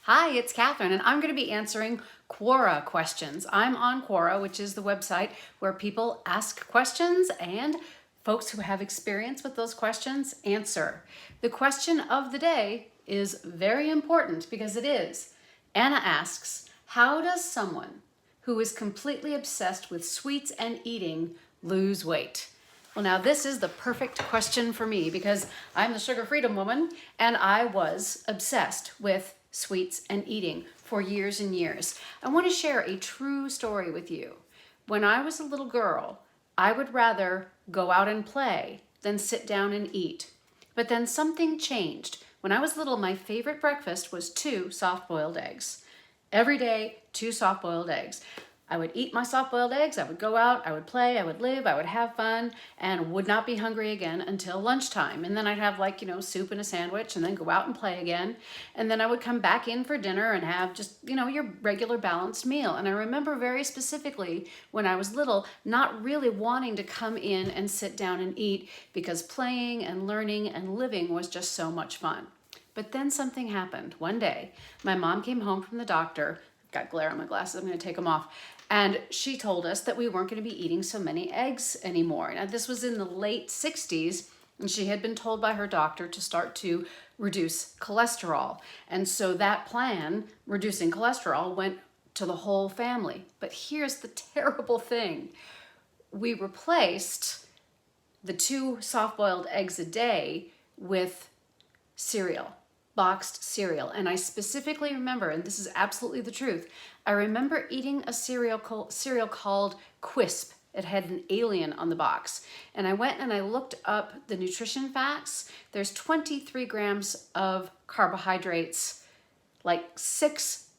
Hi, it's Catherine, and I'm going to be answering Quora questions. I'm on Quora, which is the website where people ask questions and folks who have experience with those questions answer. The question of the day is very important because it is. Anna asks, how does someone who is completely obsessed with sweets and eating lose weight? Well, now this is the perfect question for me because I'm the sugar freedom woman and I was obsessed with sweets and eating for years and years. I want to share a true story with you. When I was a little girl, I would rather go out and play than sit down and eat. But then something changed. When I was little, my favorite breakfast was 2 soft-boiled eggs. Every day, 2 soft-boiled eggs. I would eat my soft-boiled eggs, I would go out, I would play, I would live, I would have fun, and would not be hungry again until lunchtime. And then I'd have soup and a sandwich and then go out and play again. And then I would come back in for dinner and have just, your regular balanced meal. And I remember very specifically when I was little, not really wanting to come in and sit down and eat because playing and learning and living was just so much fun. But then something happened. One day, my mom came home from the doctor. Got glare on my glasses, I'm going to take them off. And she told us that we weren't going to be eating so many eggs anymore. Now, this was in the late 60s, and she had been told by her doctor to start to reduce cholesterol. And so that plan, reducing cholesterol, went to the whole family. But here's the terrible thing. We replaced the 2 soft-boiled eggs a day with cereal. Boxed cereal. And I specifically remember, and this is absolutely the truth, I remember eating a cereal called Quisp. It had an alien on the box. And I went and I looked up the nutrition facts. There's 23 grams of carbohydrates, like 6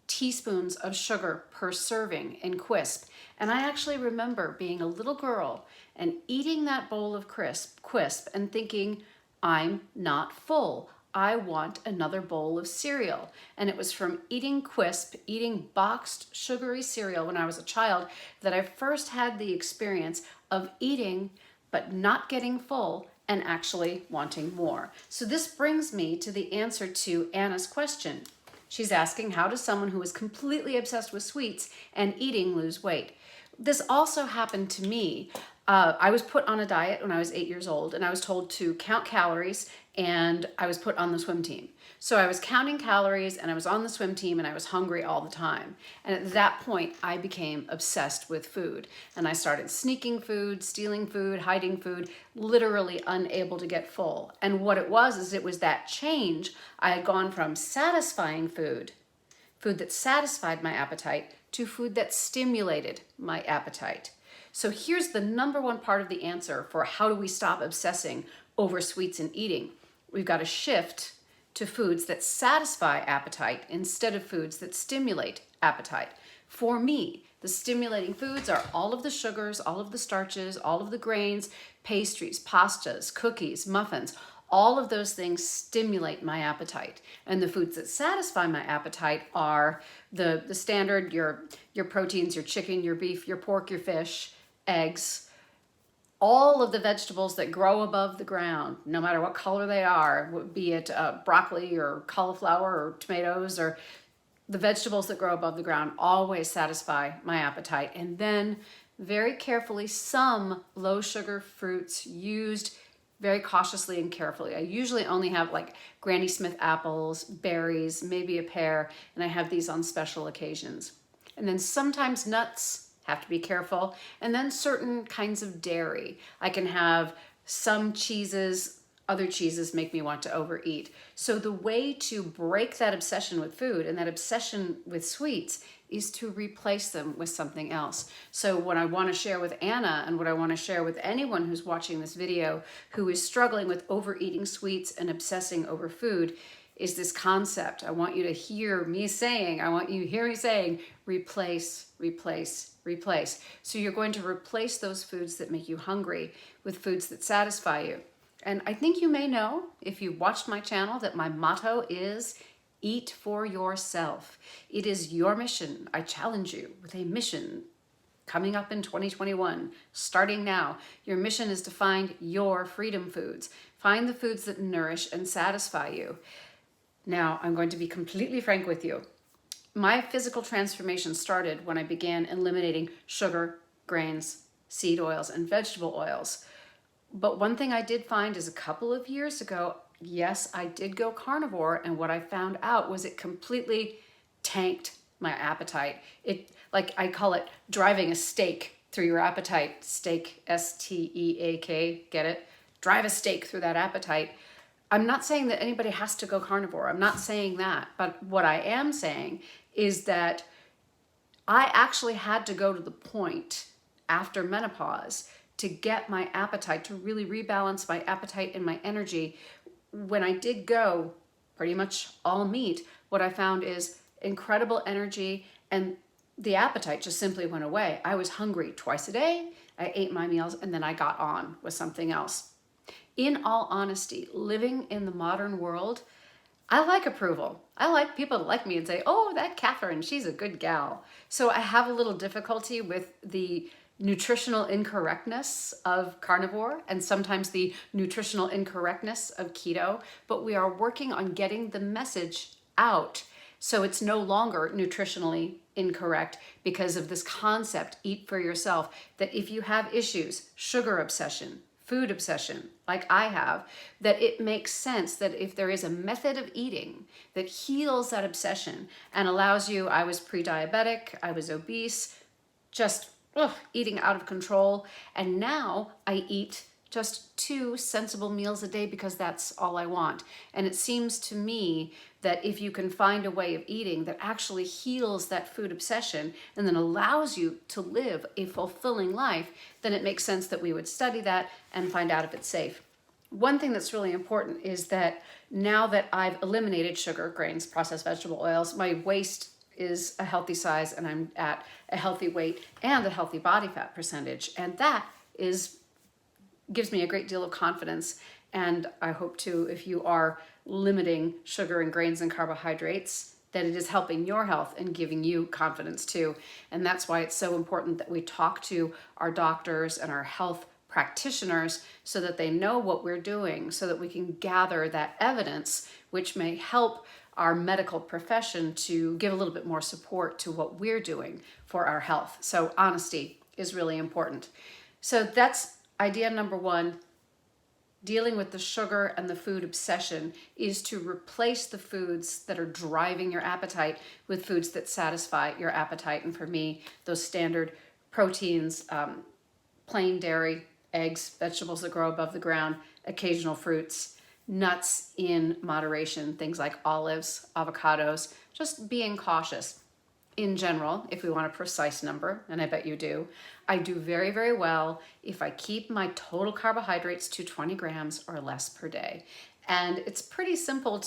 teaspoons of sugar per serving in Quisp. And I actually remember being a little girl and eating that bowl of Quisp and thinking, I'm not full. I want another bowl of cereal. And it was from eating Quisp, eating boxed sugary cereal when I was a child, that I first had the experience of eating but not getting full and actually wanting more. So this brings me to the answer to Anna's question. She's asking, how does someone who is completely obsessed with sweets and eating lose weight? This also happened to me. I was put on a diet when I was 8 years old, and I was told to count calories, and I was put on the swim team. So I was counting calories, and I was on the swim team, and I was hungry all the time. And at that point, I became obsessed with food. And I started sneaking food, stealing food, hiding food, literally unable to get full. And what it was that change. I had gone from satisfying food that satisfied my appetite, to food that stimulated my appetite. So here's the number one part of the answer for how do we stop obsessing over sweets and eating. We've got to shift to foods that satisfy appetite instead of foods that stimulate appetite. For me, the stimulating foods are all of the sugars, all of the starches, all of the grains, pastries, pastas, cookies, muffins. All of those things stimulate my appetite. And the foods that satisfy my appetite are the standard, your proteins, your chicken, your beef, your pork, your fish, eggs, all of the vegetables that grow above the ground, no matter what color they are, be it broccoli or cauliflower or tomatoes, or the vegetables that grow above the ground always satisfy my appetite. And then very carefully, some low sugar fruits used very cautiously and carefully. I usually only have like Granny Smith apples, berries, maybe a pear, and I have these on special occasions. And then sometimes nuts, have to be careful. And then certain kinds of dairy. I can have some cheeses, other cheeses make me want to overeat. So the way to break that obsession with food and that obsession with sweets is to replace them with something else. So what I want to share with Anna, and what I want to share with anyone who's watching this video who is struggling with overeating sweets and obsessing over food, is this concept. I want you to hear me saying, replace, replace, replace. So you're going to replace those foods that make you hungry with foods that satisfy you. And I think you may know, if you watched my channel, that my motto is eat for yourself. It is your mission. I challenge you with a mission coming up in 2021, starting now. Your mission is to find your freedom foods. Find the foods that nourish and satisfy you. Now, I'm going to be completely frank with you. My physical transformation started when I began eliminating sugar, grains, seed oils, and vegetable oils. But one thing I did find is a couple of years ago, yes, I did go carnivore, and what I found out was it completely tanked my appetite. It, like I call it, driving a stake through your appetite. Steak, S-T-E-A-K, get it? Drive a stake through that appetite. I'm not saying that anybody has to go carnivore. I'm not saying that. But what I am saying is that I actually had to go to the point after menopause to get my appetite, to really rebalance my appetite and my energy. When I did go pretty much all meat, what I found is incredible energy, and the appetite just simply went away. I was hungry twice a day. I ate my meals and then I got on with something else. In all honesty, living in the modern world, I like approval. I like people to like me and say, oh, that Catherine, she's a good gal. So I have a little difficulty with the nutritional incorrectness of carnivore and sometimes the nutritional incorrectness of keto, but we are working on getting the message out so it's no longer nutritionally incorrect because of this concept, eat for yourself, that if you have issues, sugar obsession, food obsession, like I have, that it makes sense that if there is a method of eating that heals that obsession and allows you, I was pre-diabetic, I was obese, just eating out of control, and now I eat just 2 sensible meals a day because that's all I want. And it seems to me that if you can find a way of eating that actually heals that food obsession and then allows you to live a fulfilling life, then it makes sense that we would study that and find out if it's safe. One thing that's really important is that now that I've eliminated sugar, grains, processed vegetable oils, my waist is a healthy size and I'm at a healthy weight and a healthy body fat percentage. And that gives me a great deal of confidence. And I hope to, if you are limiting sugar and grains and carbohydrates, that it is helping your health and giving you confidence too. And that's why it's so important that we talk to our doctors and our health practitioners so that they know what we're doing, so that we can gather that evidence, which may help our medical profession to give a little bit more support to what we're doing for our health. So honesty is really important. So that's idea number 1. Dealing with the sugar and the food obsession is to replace the foods that are driving your appetite with foods that satisfy your appetite. And for me, those standard proteins, plain dairy, eggs, vegetables that grow above the ground, occasional fruits, nuts in moderation, things like olives, avocados, just being cautious. In general, if we want a precise number, and I bet you do, I do very, very well if I keep my total carbohydrates to 20 grams or less per day. And it's pretty simple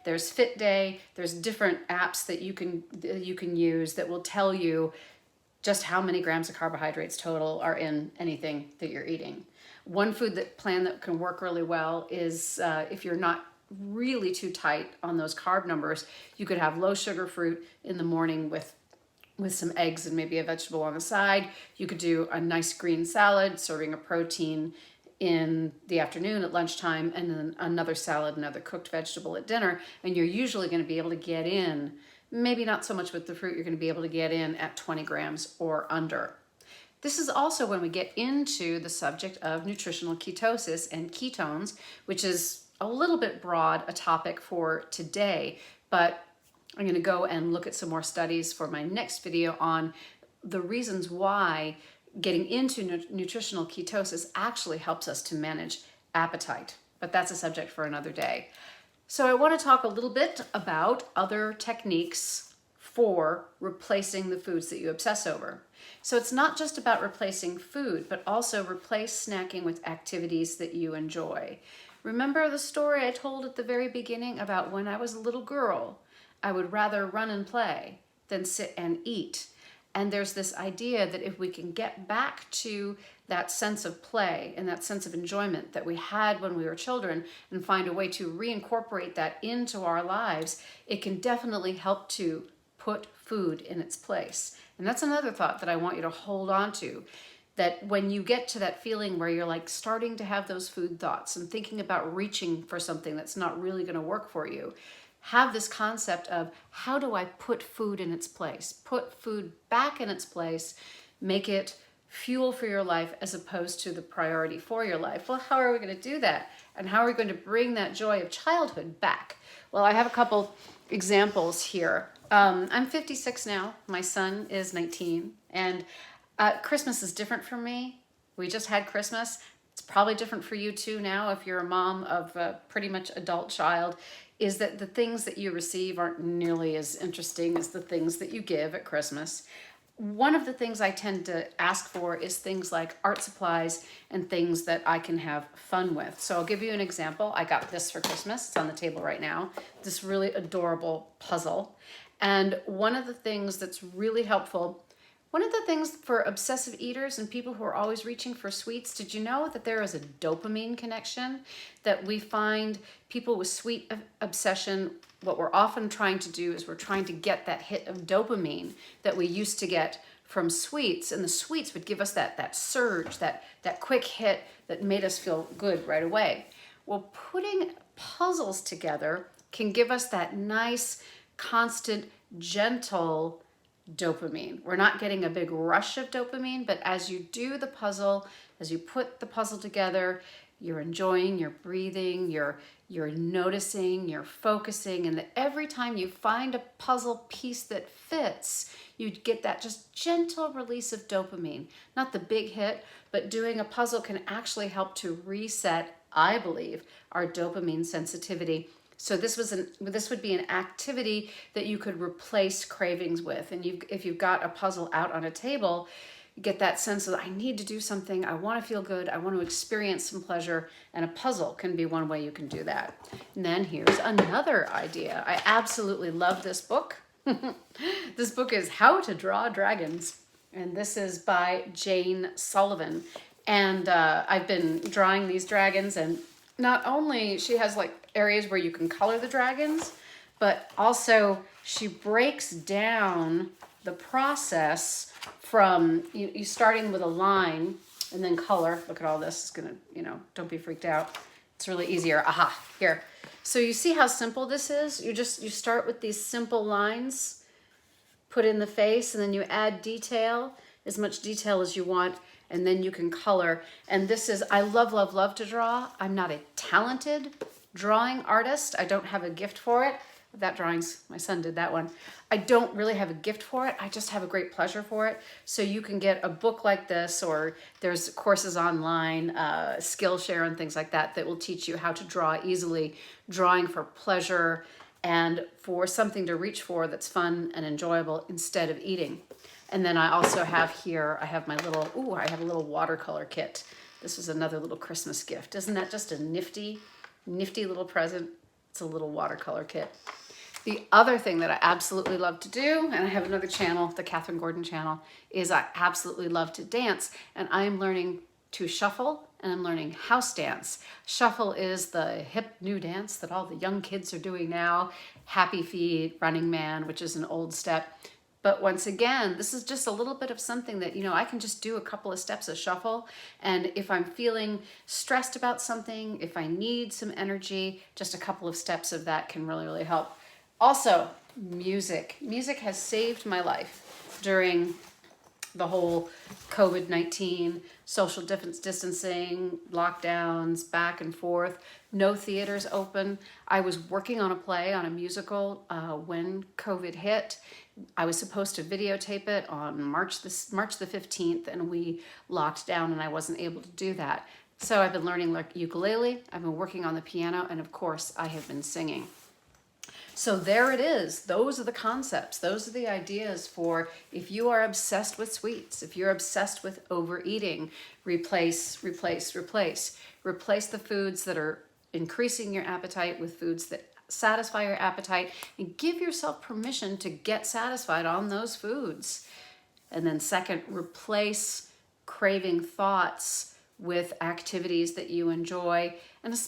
there's Fit Day, there's different apps that you can use that will tell you just how many grams of carbohydrates total are in anything that you're eating. One plan that can work really well is if you're not really too tight on those carb numbers, you could have low sugar fruit in the morning with some eggs and maybe a vegetable on the side. You could do a nice green salad, serving a protein in the afternoon at lunchtime, and then another salad, another cooked vegetable at dinner. And you're usually going to be able to get in, maybe not so much with the fruit, you're going to be able to get in at 20 grams or under. This is also when we get into the subject of nutritional ketosis and ketones, which is a little bit broad a topic for today, but I'm going to go and look at some more studies for my next video on the reasons why getting into nutritional ketosis actually helps us to manage appetite. But that's a subject for another day. So I want to talk a little bit about other techniques for replacing the foods that you obsess over. So it's not just about replacing food, but also replace snacking with activities that you enjoy. Remember the story I told at the very beginning about when I was a little girl? I would rather run and play than sit and eat. And there's this idea that if we can get back to that sense of play and that sense of enjoyment that we had when we were children and find a way to reincorporate that into our lives, it can definitely help to put food in its place. And that's another thought that I want you to hold on to, that when you get to that feeling where you're like starting to have those food thoughts and thinking about reaching for something that's not really going to work for you, have this concept of how do I put food in its place, put food back in its place, make it fuel for your life as opposed to the priority for your life. Well, how are we going to do that? And how are we going to bring that joy of childhood back? Well, I have a couple examples here. I'm 56 now. My son is 19. And Christmas is different for me. We just had Christmas. It's probably different for you too now if you're a mom of a pretty much adult child, is that the things that you receive aren't nearly as interesting as the things that you give at Christmas. One of the things I tend to ask for is things like art supplies and things that I can have fun with. So I'll give you an example. I got this for Christmas. It's on the table right now. This really adorable puzzle. And one of the things that's really helpful, one of the things for obsessive eaters and people who are always reaching for sweets, did you know that there is a dopamine connection? That we find people with sweet obsession, what we're often trying to do is we're trying to get that hit of dopamine that we used to get from sweets. And the sweets would give us that surge, that quick hit that made us feel good right away. Well, putting puzzles together can give us that nice, constant, gentle dopamine. We're not getting a big rush of dopamine, but as you do the puzzle, as you put the puzzle together, you're enjoying, you're breathing, you're noticing, you're focusing, and that every time you find a puzzle piece that fits, you get that just gentle release of dopamine. Not the big hit, but doing a puzzle can actually help to reset, I believe, our dopamine sensitivity. So this would be an activity that you could replace cravings with. And if you've got a puzzle out on a table, you get that sense of, I need to do something, I want to feel good, I want to experience some pleasure, and a puzzle can be one way you can do that. And then here's another idea. I absolutely love this book. This book is How to Draw Dragons, and this is by Jane Sullivan. And I've been drawing these dragons, and not only she has like areas where you can color the dragons, but also she breaks down the process from you starting with a line and then color. Look at all this. It's gonna, don't be freaked out. It's really easier. Aha, here. So you see how simple this is? You start with these simple lines, put in the face, and then you add detail, as much detail as you want, and then you can color. And this is, I love, love, love to draw. I'm not a talented drawing artist. I don't have a gift for it. That drawing's, my son did that one. I don't really have a gift for it. I just have a great pleasure for it. So you can get a book like this, or there's courses online, Skillshare and things like that will teach you how to draw easily, drawing for pleasure and for something to reach for that's fun and enjoyable instead of eating. And then I also have here, I have a little watercolor kit. This is another little Christmas gift. Isn't that just a nifty little present? It's a little watercolor kit. The other thing that I absolutely love to do, and I have another channel, the Catherine Gordon channel, is I absolutely love to dance, and I am learning to shuffle, and I'm learning house dance. Shuffle is the hip new dance that all the young kids are doing now. Happy Feet, Running Man, which is an old step. But once again, this is just a little bit of something that, I can just do a couple of steps of shuffle. And if I'm feeling stressed about something, if I need some energy, just a couple of steps of that can really, really help. Also, music. Music has saved my life during the whole COVID-19, social distancing, lockdowns, back and forth, no theaters open. I was working on a play, on a musical when COVID hit. I was supposed to videotape it on March the 15th, and we locked down and I wasn't able to do that. So I've been learning ukulele, I've been working on the piano, and of course I have been singing. So there it is. Those are the concepts. Those are the ideas for if you are obsessed with sweets, if you're obsessed with overeating, replace. Replace the foods that are increasing your appetite with foods that satisfy your appetite, and give yourself permission to get satisfied on those foods. And then second, replace craving thoughts with activities that you enjoy, and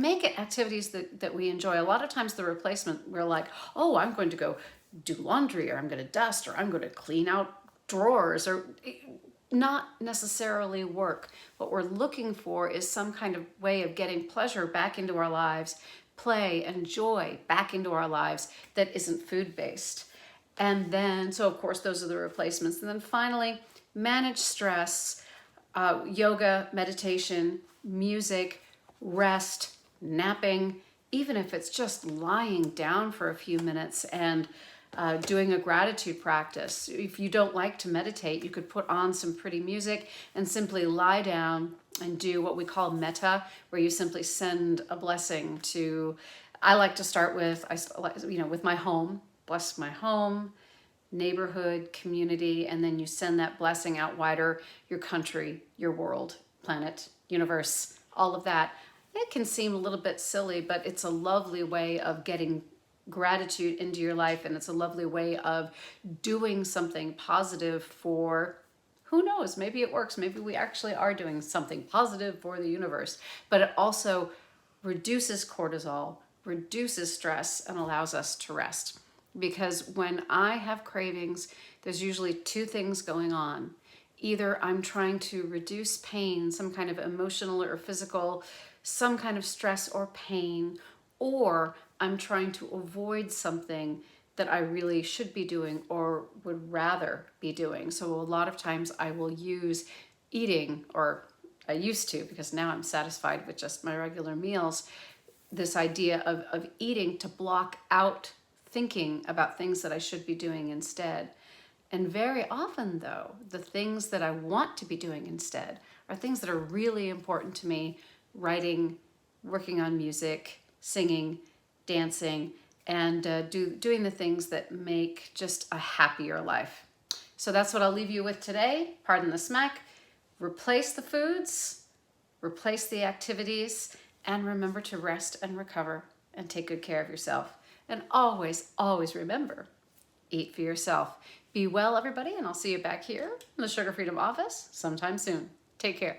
make it activities that we enjoy. A lot of times the replacement, we're like, oh, I'm going to go do laundry, or I'm going to dust, or I'm going to clean out drawers, or not necessarily work. What we're looking for is some kind of way of getting pleasure back into our lives, play and joy back into our lives that isn't food-based. And then, so of course, those are the replacements. And then finally, manage stress, yoga, meditation, music, rest, napping, even if it's just lying down for a few minutes and doing a gratitude practice. If you don't like to meditate, you could put on some pretty music and simply lie down and do what we call metta, where you simply send a blessing to, I like to start with, with my home, bless my home, neighborhood, community, and then you send that blessing out wider, your country, your world, planet, universe, all of that. It can seem a little bit silly, but it's a lovely way of getting gratitude into your life, and it's a lovely way of doing something positive for, who knows, maybe it works, maybe we actually are doing something positive for the universe. But it also reduces cortisol, reduces stress, and allows us to rest. Because when I have cravings, there's usually two things going on. Either I'm trying to reduce pain, some kind of emotional or physical, some kind of stress or pain, or I'm trying to avoid something that I really should be doing or would rather be doing. So a lot of times I will use eating, or I used to, because now I'm satisfied with just my regular meals, this idea of eating to block out thinking about things that I should be doing instead. And very often, though, the things that I want to be doing instead are things that are really important to me: writing, working on music, singing, dancing, and doing the things that make just a happier life. So that's what I'll leave you with today. Pardon the smack. Replace the foods, replace the activities, and remember to rest and recover and take good care of yourself. And always, always remember, eat for yourself. Be well, everybody, and I'll see you back here in the Sugar Freedom office sometime soon. Take care.